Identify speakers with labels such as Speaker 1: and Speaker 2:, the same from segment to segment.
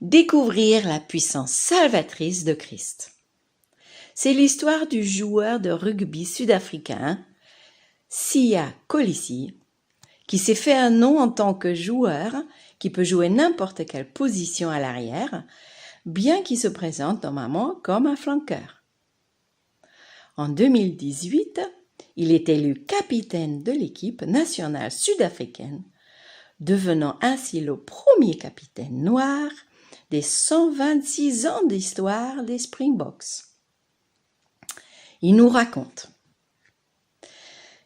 Speaker 1: découvrir la puissance salvatrice de Christ. C'est l'histoire du joueur de rugby sud-africain, Siya Kolisi, qui s'est fait un nom en tant que joueur qui peut jouer n'importe quelle position à l'arrière, bien qu'il se présente normalement comme un flanqueur. En 2018, il est élu capitaine de l'équipe nationale sud-africaine, devenant ainsi le premier capitaine noir des 126 ans d'histoire des Springboks. Il nous raconte: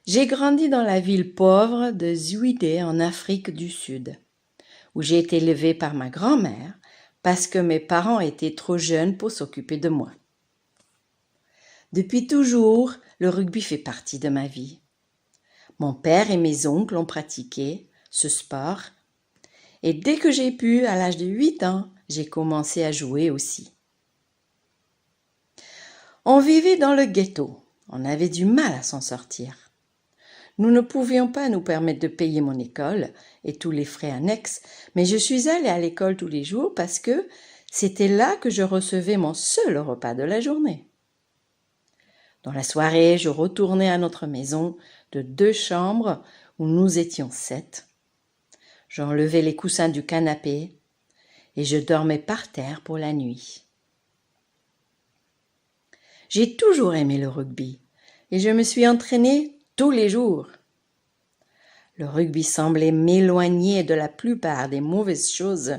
Speaker 1: j'ai grandi dans la ville pauvre de Zwide en Afrique du Sud, où j'ai été élevé par ma grand-mère parce que mes parents étaient trop jeunes pour s'occuper de moi. Depuis toujours, le rugby fait partie de ma vie. Mon père et mes oncles ont pratiqué ce sport et dès que j'ai pu, à l'âge de 8 ans, j'ai commencé à jouer aussi. On vivait dans le ghetto, on avait du mal à s'en sortir. Nous ne pouvions pas nous permettre de payer mon école et tous les frais annexes, mais je suis allée à l'école tous les jours parce que c'était là que je recevais mon seul repas de la journée. Dans la soirée, je retournais à notre maison de 2 chambres où nous étions 7. J'enlevais les coussins du canapé et je dormais par terre pour la nuit. J'ai toujours aimé le rugby et je me suis entraînée tous les jours. Le rugby semblait m'éloigner de la plupart des mauvaises choses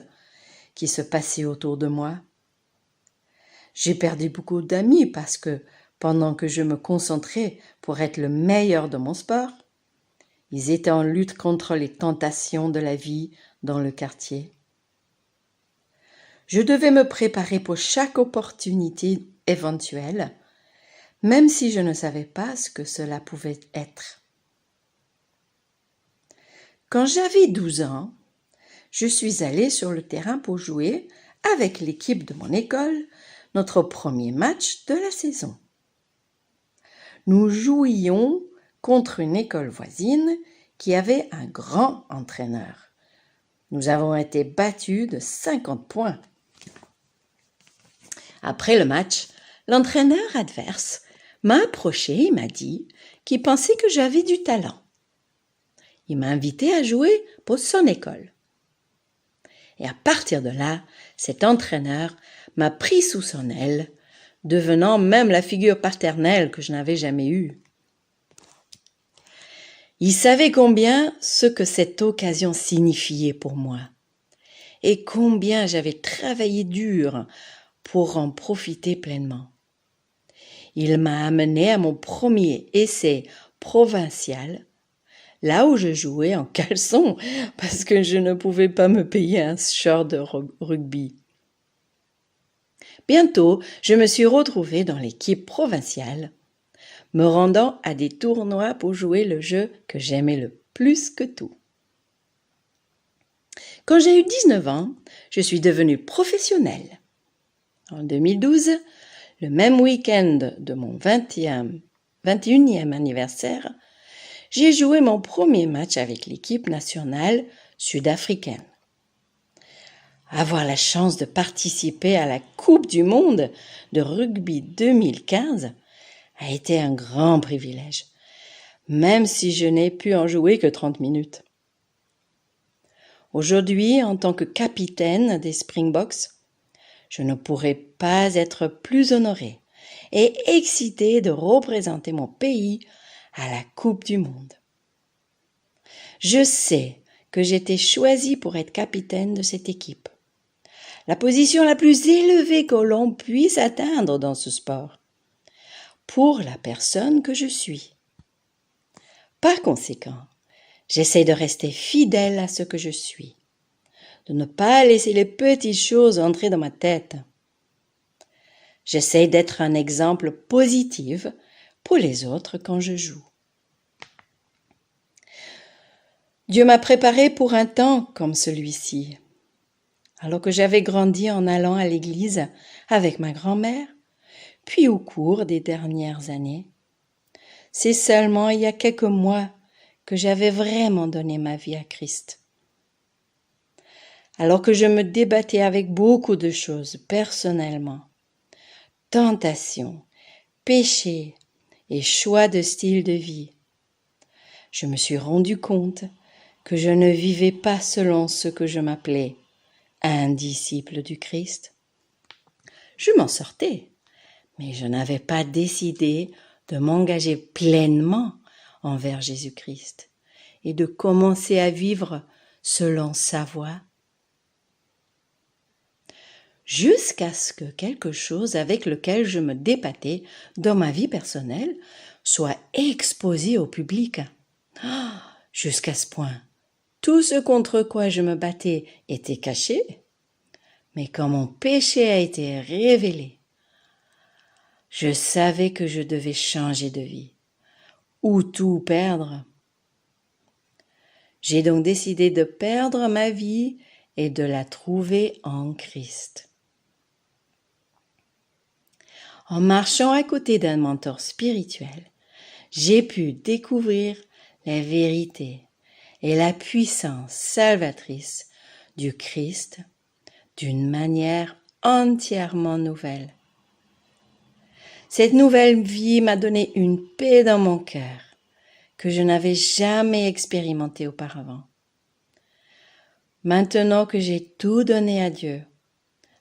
Speaker 1: qui se passaient autour de moi. J'ai perdu beaucoup d'amis parce que pendant que je me concentrais pour être le meilleur de mon sport, ils étaient en lutte contre les tentations de la vie dans le quartier. Je devais me préparer pour chaque opportunité éventuelle, même si je ne savais pas ce que cela pouvait être. Quand j'avais 12 ans, je suis allée sur le terrain pour jouer avec l'équipe de mon école notre premier match de la saison. Nous jouions contre une école voisine qui avait un grand entraîneur. Nous avons été battus de 50 points. Après le match, l'entraîneur adverse m'a approché et m'a dit qu'il pensait que j'avais du talent. Il m'a invité à jouer pour son école. Et à partir de là, cet entraîneur m'a pris sous son aile, devenant même la figure paternelle que je n'avais jamais eue. Il savait combien ce que cette occasion signifiait pour moi et combien j'avais travaillé dur pour en profiter pleinement. Il m'a amené à mon premier essai provincial, là où je jouais en caleçon parce que je ne pouvais pas me payer un short de rugby. Bientôt, je me suis retrouvée dans l'équipe provinciale, me rendant à des tournois pour jouer le jeu que j'aimais le plus que tout. Quand j'ai eu 19 ans, je suis devenue professionnelle. En 2012, le même week-end de mon 21e anniversaire, j'ai joué mon premier match avec l'équipe nationale sud-africaine. Avoir la chance de participer à la Coupe du monde de rugby 2015 a été un grand privilège, même si je n'ai pu en jouer que 30 minutes. Aujourd'hui, en tant que capitaine des Springboks, je ne pourrais pas être plus honorée et excitée de représenter mon pays à la Coupe du monde. Je sais que j'ai été choisie pour être capitaine de cette équipe, la position la plus élevée que l'on puisse atteindre dans ce sport, pour la personne que je suis. Par conséquent, j'essaie de rester fidèle à ce que je suis, de ne pas laisser les petites choses entrer dans ma tête. J'essaie d'être un exemple positif pour les autres quand je joue. Dieu m'a préparé pour un temps comme celui-ci. Alors que j'avais grandi en allant à l'église avec ma grand-mère, puis au cours des dernières années, c'est seulement il y a quelques mois que j'avais vraiment donné ma vie à Christ. Alors que je me débattais avec beaucoup de choses personnellement, tentation, péché et choix de style de vie, je me suis rendu compte que je ne vivais pas selon ce que je m'appelais un disciple du Christ. Je m'en sortais, mais je n'avais pas décidé de m'engager pleinement envers Jésus-Christ et de commencer à vivre selon sa voie. Jusqu'à ce que quelque chose avec lequel je me débattais dans ma vie personnelle soit exposé au public. Jusqu'à ce point, tout ce contre quoi je me battais était caché, mais quand mon péché a été révélé, je savais que je devais changer de vie, ou tout perdre. J'ai donc décidé de perdre ma vie et de la trouver en Christ. En marchant à côté d'un mentor spirituel, j'ai pu découvrir la vérité et la puissance salvatrice du Christ d'une manière entièrement nouvelle. Cette nouvelle vie m'a donné une paix dans mon cœur que je n'avais jamais expérimentée auparavant. Maintenant que j'ai tout donné à Dieu,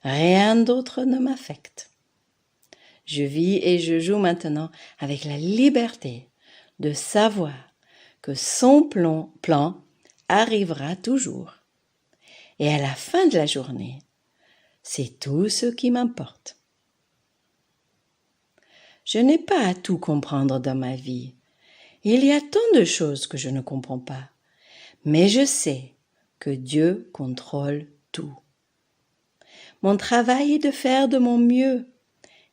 Speaker 1: rien d'autre ne m'affecte. Je vis et je joue maintenant avec la liberté de savoir que son plan arrivera toujours. Et à la fin de la journée, c'est tout ce qui m'importe. Je n'ai pas à tout comprendre dans ma vie. Il y a tant de choses que je ne comprends pas. Mais je sais que Dieu contrôle tout. Mon travail est de faire de mon mieux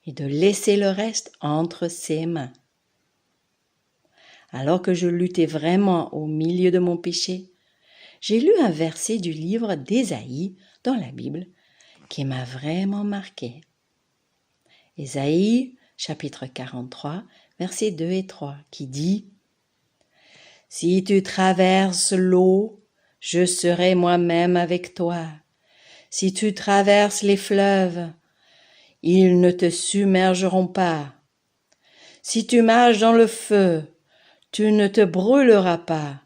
Speaker 1: et de laisser le reste entre ses mains. Alors que je luttais vraiment au milieu de mon péché, j'ai lu un verset du livre d'Ésaïe dans la Bible qui m'a vraiment marqué. Ésaïe, chapitre 43, versets 2 et 3, qui dit « Si tu traverses l'eau, je serai moi-même avec toi. Si tu traverses les fleuves, ils ne te submergeront pas. Si tu marches dans le feu, tu ne te brûleras pas,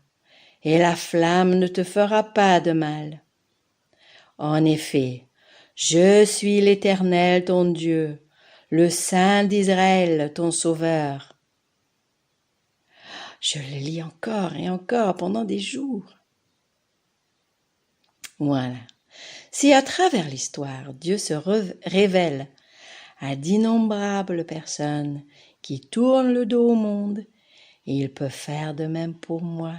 Speaker 1: et la flamme ne te fera pas de mal. En effet, je suis l'Éternel ton Dieu, le Saint d'Israël ton Sauveur. » Je le lis encore et encore pendant des jours. Voilà. Si à travers l'histoire, Dieu se révèle à d'innombrables personnes qui tournent le dos au monde, il peut faire de même pour moi.